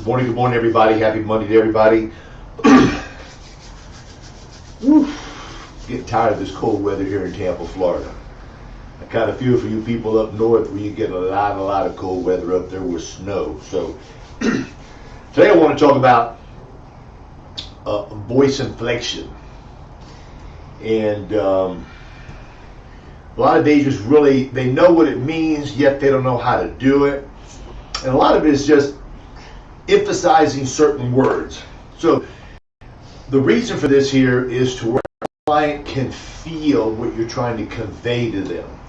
Good morning, everybody. Happy Monday to everybody. Getting tired of this cold weather here in Tampa, Florida. I kind of feel for you people up north where you get a lot of cold weather up there with snow. So today I want to talk about voice inflection. And a lot of days really, they know what it means, yet they don't know how to do it. And a lot of it is just emphasizing certain words. So the reason for this here is to where a client can feel what you're trying to convey to them.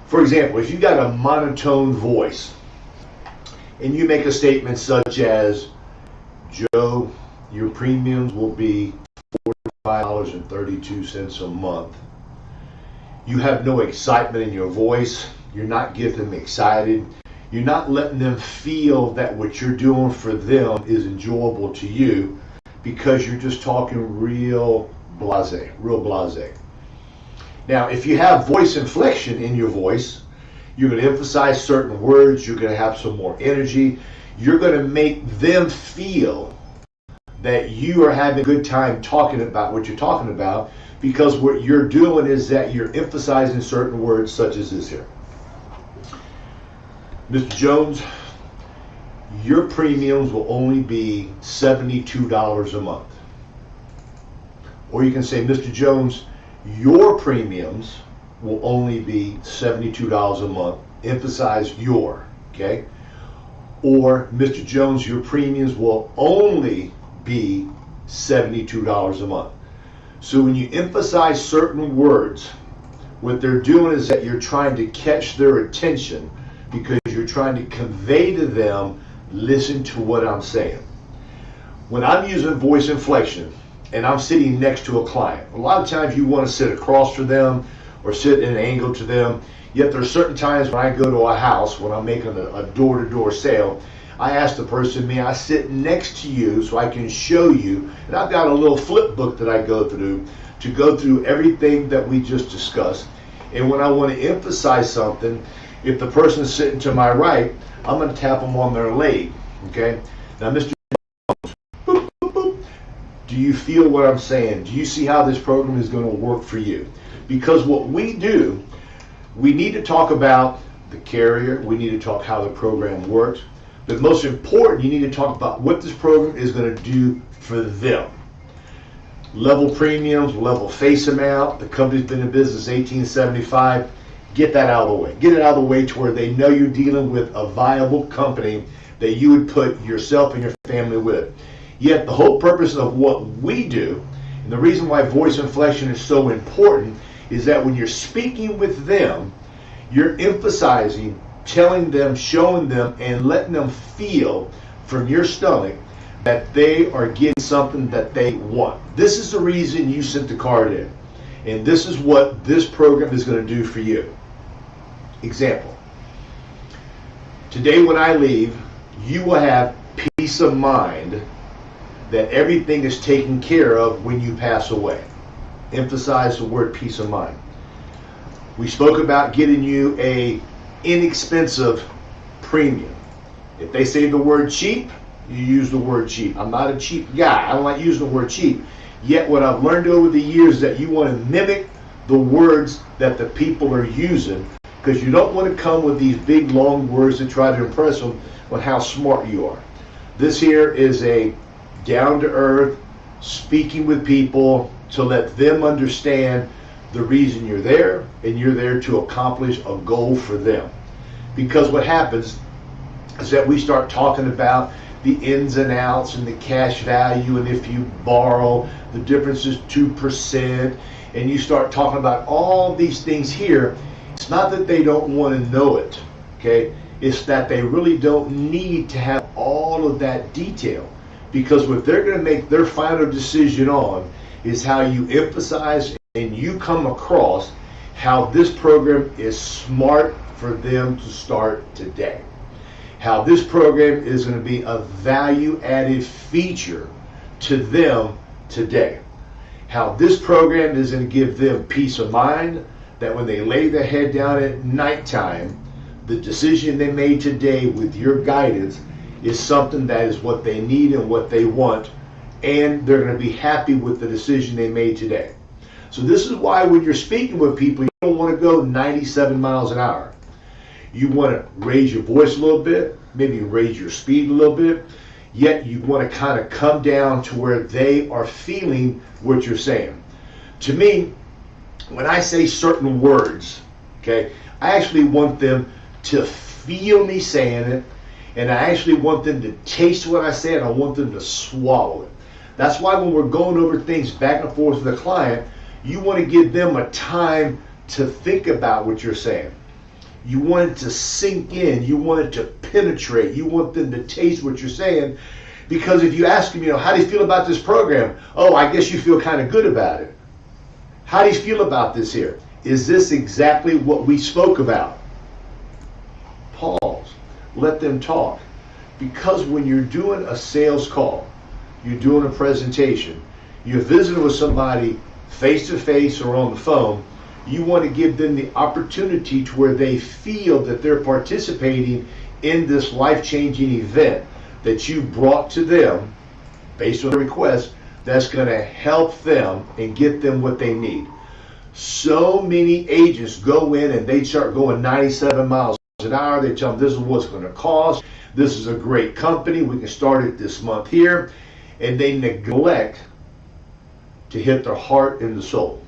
For example, if you got a monotone voice and you make a statement such as, Joe, your premiums will be $45.32 a month. You have no excitement in your voice. You're not getting them excited. You're not letting them feel that what you're doing for them is enjoyable to you because you're just talking real blasé. Now, if you have voice inflection in your voice, you're going to emphasize certain words. You're going to have some more energy. You're going to make them feel that you are having a good time talking about what you're talking about because what you're doing is that you're emphasizing certain words such as this here. Mr. Jones, your premiums will only be $72 a month. Or you can say, Mr. Jones, your premiums will only be $72 a month. Emphasize your, okay? Or, Mr. Jones, your premiums will only be $72 a month. So when you emphasize certain words, what they're doing is that you're trying to catch their attention because you're trying to convey to them, listen to what I'm saying. When I'm using voice inflection and I'm sitting next to a client, a lot of times you want to sit across from them or sit at an angle to them, yet there are certain times when I go to a house, when I'm making a door-to-door sale, I ask the person, may I sit next to you so I can show you, and I've got a little flip book that I go through to go through everything that we just discussed. And when I want to emphasize something, if the person is sitting to my right, I'm going to tap them on their leg, okay? Now, Mr. Jones, boop, boop, boop. Do you feel what I'm saying? Do you see how this program is going to work for you? Because what we do, we need to talk about the carrier. We need to talk how the program works. But most important, you need to talk about what this program is going to do for them. Level premiums, level face amount. The company's been in business 1875. Get that out of the way. Get it out of the way to where they know you're dealing with a viable company that you would put yourself and your family with. Yet the whole purpose of what we do, and the reason why voice inflection is so important, is that when you're speaking with them, you're emphasizing, telling them, showing them, and letting them feel from your stomach that they are getting something that they want. This is the reason you sent the card in. And this is what this program is going to do for you. Example. Today when I leave, you will have peace of mind that everything is taken care of when you pass away. Emphasize the word peace of mind. We spoke about getting you a inexpensive premium. If they say the word cheap, you use the word cheap. I'm not a cheap guy. I don't like using the word cheap. Yet what I've learned over the years is that you want to mimic the words that the people are using, because you don't want to come with these big long words to try to impress them on how smart you are. This here is a down-to-earth speaking with people to let them understand the reason you're there, and you're there to accomplish a goal for them. Because what happens is that we start talking about the ins and outs and the cash value, and if you borrow, the difference is 2%, and you start talking about all these things here. It's not that they don't want to know it, okay? It's that they really don't need to have all of that detail, because what they're going to make their final decision on is how you emphasize and you come across how this program is smart for them to start today. How this program is going to be a value-added feature to them today. How this program is going to give them peace of mind that when they lay their head down at nighttime, the decision they made today with your guidance is something that is what they need and what they want, and they're going to be happy with the decision they made today. So this is why when you're speaking with people, you don't want to go 97 miles an hour. You want to raise your voice a little bit, maybe raise your speed a little bit, yet you want to kind of come down to where they are feeling what you're saying. To me, when I say certain words, okay, I actually want them to feel me saying it, and I actually want them to taste what I say, and I want them to swallow it. That's why when we're going over things back and forth with a client, you want to give them a time to think about what you're saying. You want it to sink in. You want it to penetrate. You want them to taste what you're saying. Because if you ask them, how do you feel about this program? Oh, I guess you feel kind of good about it. How do you feel about this here? Is this exactly what we spoke about? Pause. Let them talk. Because when you're doing a sales call, you're doing a presentation, you're visiting with somebody face to face or on the phone, you want to give them the opportunity to where they feel that they're participating in this life-changing event that you brought to them based on the request that's going to help them and get them what they need. So many agents go in and they start going 97 miles an hour. They tell them this is what's going to cost. This is a great company. We can start it this month here. And they neglect to hit their heart and the soul.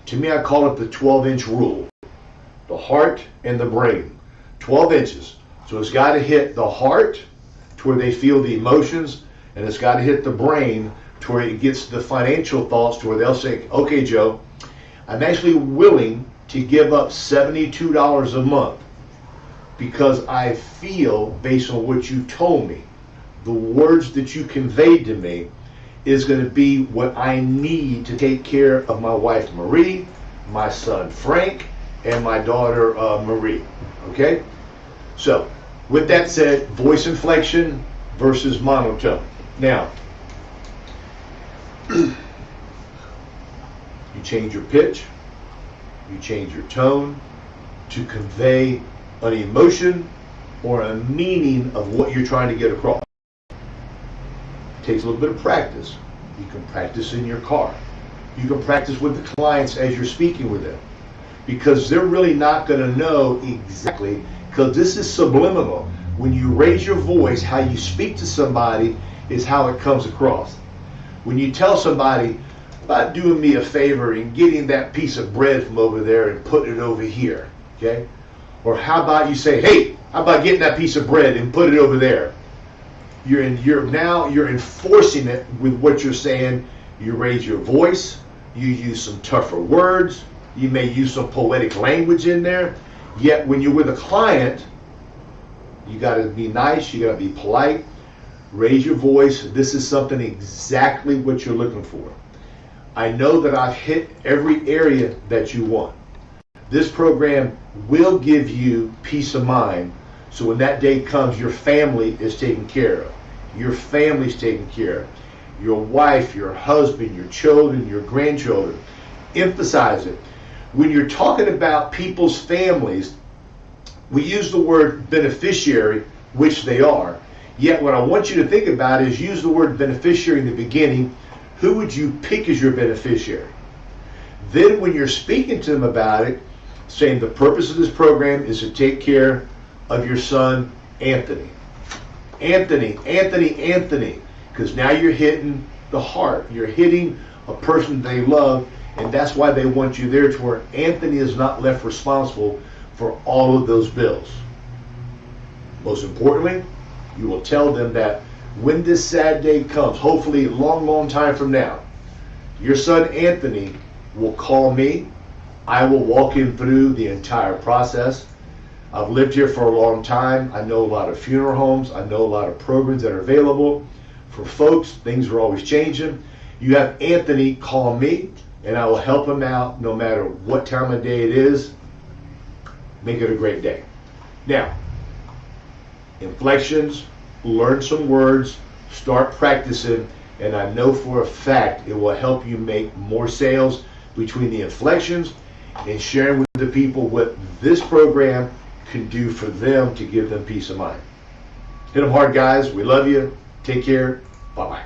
To me, I call it the 12-inch rule. The heart and the brain. 12 inches. So it's got to hit the heart to where they feel the emotions, and it's got to hit the brain to where it gets the financial thoughts to where they'll say, okay, Joe, I'm actually willing to give up $72 a month because I feel, based on what you told me, the words that you conveyed to me is going to be what I need to take care of my wife Marie, my son Frank, and my daughter Marie. Okay? So, with that said, voice inflection versus monotone. Now, you change your pitch, you change your tone to convey an emotion or a meaning of what you're trying to get across. It takes a little bit of practice. You can practice in your car. You can practice with the clients as you're speaking with them, because they're really not going to know exactly, because this is subliminal. When you raise your voice, how you speak to somebody is how it comes across. When you tell somebody about doing me a favor and getting that piece of bread from over there and putting it over here, okay? Or how about you say, hey, how about getting that piece of bread and put it over there? You're enforcing it with what you're saying. You raise your voice, you use some tougher words, you may use some poetic language in there, yet when you're with a client, you got to be nice, you got to be polite, raise your voice. This is something exactly what you're looking for. I know that I've hit every area that you want. This program will give you peace of mind, so when that day comes, your family is taken care of. Your family's taken care of. Your wife, your husband, your children, your grandchildren. Emphasize it. When you're talking about people's families, we use the word beneficiary, which they are. Yet what I want you to think about is use the word beneficiary in the beginning. Who would you pick as your beneficiary? Then when you're speaking to them about it, saying the purpose of this program is to take care of your son, Anthony. Anthony. Because now you're hitting the heart. You're hitting a person they love, and that's why they want you there to where Anthony is not left responsible for all of those bills. Most importantly, you will tell them that when this sad day comes, hopefully a long, long time from now, your son Anthony will call me. I will walk him through the entire process. I've lived here for a long time. I know a lot of funeral homes. I know a lot of programs that are available for folks. Things are always changing. You have Anthony call me, and I will help him out no matter what time of day it is. Make it a great day. Now, inflections, learn some words, start practicing, and I know for a fact it will help you make more sales between the inflections and sharing with the people what this program can do for them to give them peace of mind. Hit them hard, guys. We love you. Take care. Bye-bye.